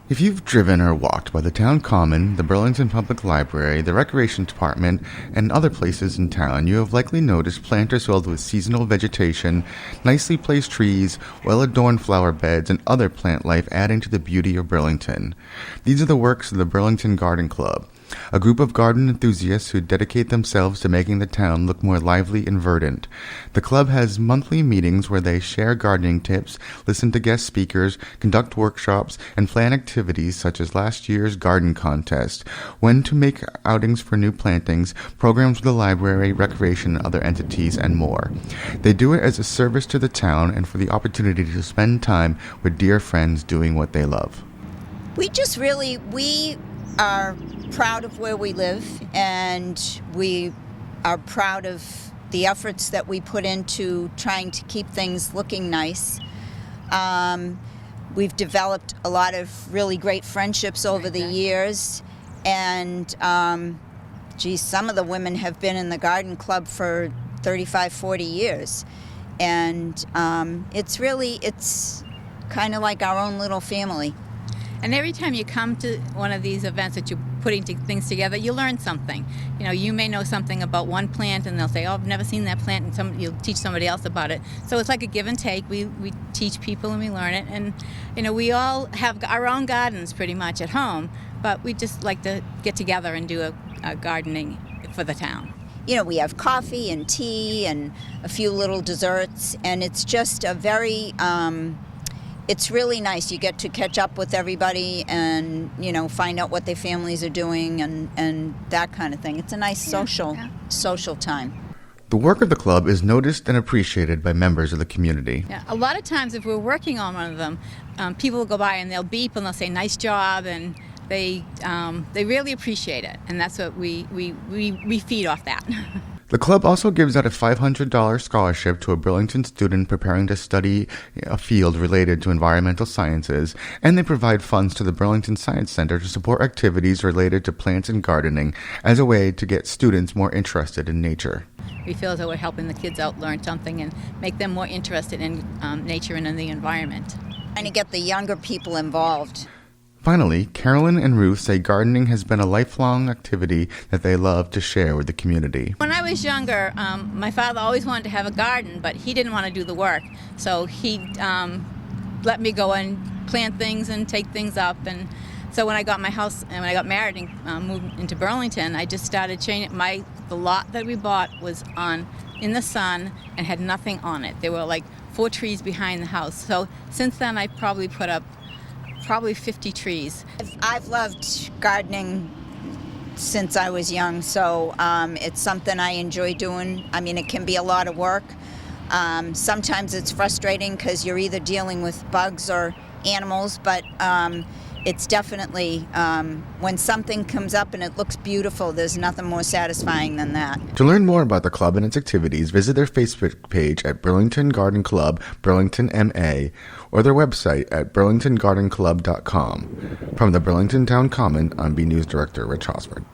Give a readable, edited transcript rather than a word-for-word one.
If you've driven or walked by the town common, the Burlington Public Library, the Recreation Department, and other places in town, you have likely noticed planters filled with seasonal vegetation, nicely placed trees, well-adorned flower beds, and other plant life adding to the beauty of Burlington. These are the works of the Burlington Garden Club, a group of garden enthusiasts who dedicate themselves to making the town look more lively and verdant. The club has monthly meetings where they share gardening tips, listen to guest speakers, conduct workshops, and plan activities such as last year's garden contest, when to make outings for new plantings, programs with the library, recreation, and other entities, and more. They do it as a service to the town and for the opportunity to spend time with dear friends doing what they love. We are proud of where we live, and we are proud of the efforts that we put into trying to keep things looking nice. We've developed a lot of really great friendships over the years, and some of the women have been in the garden club for 35, 40 years, and it's kind of like our own little family. And every time you come to one of these events that you're putting things together, you learn something. You know, you may know something about one plant, and they'll say, "Oh, I've never seen that plant," and you'll teach somebody else about it. So it's like a give and take. We teach people and we learn it, and we all have our own gardens pretty much at home, but we just like to get together and do a gardening for the town. We have coffee and tea and a few little desserts, and it's just a very it's really nice. You get to catch up with everybody and, find out what their families are doing and that kind of thing. It's a nice social time. The work of the club is noticed and appreciated by members of the community. Yeah, a lot of times if we're working on one of them, people will go by and they'll beep and they'll say, "Nice job," and they really appreciate it. And that's what we feed off that. The club also gives out a $500 scholarship to a Burlington student preparing to study a field related to environmental sciences, and they provide funds to the Burlington Science Center to support activities related to plants and gardening as a way to get students more interested in nature. We feel as though we're helping the kids out learn something and make them more interested in nature and in the environment. And to get the younger people involved. Finally, Carolyn and Ruth say gardening has been a lifelong activity that they love to share with the community. When I was younger, my father always wanted to have a garden, but he didn't want to do the work. So he let me go and plant things and take things up. And so when I got my house and when I got married and moved into Burlington, I just started changing. The lot that we bought was in the sun and had nothing on it. There were like 4 trees behind the house. So since then, I probably put up 50 trees. I've loved gardening since I was young, so it's something I enjoy doing. I mean, it can be a lot of work. Sometimes it's frustrating because you're either dealing with bugs or animals, but it's definitely, when something comes up and it looks beautiful, there's nothing more satisfying than that. To learn more about the club and its activities, visit their Facebook page at Burlington Garden Club, Burlington, MA, or their website at burlingtongardenclub.com. From the Burlington Town Common, I'm B News Director Rich Hosford.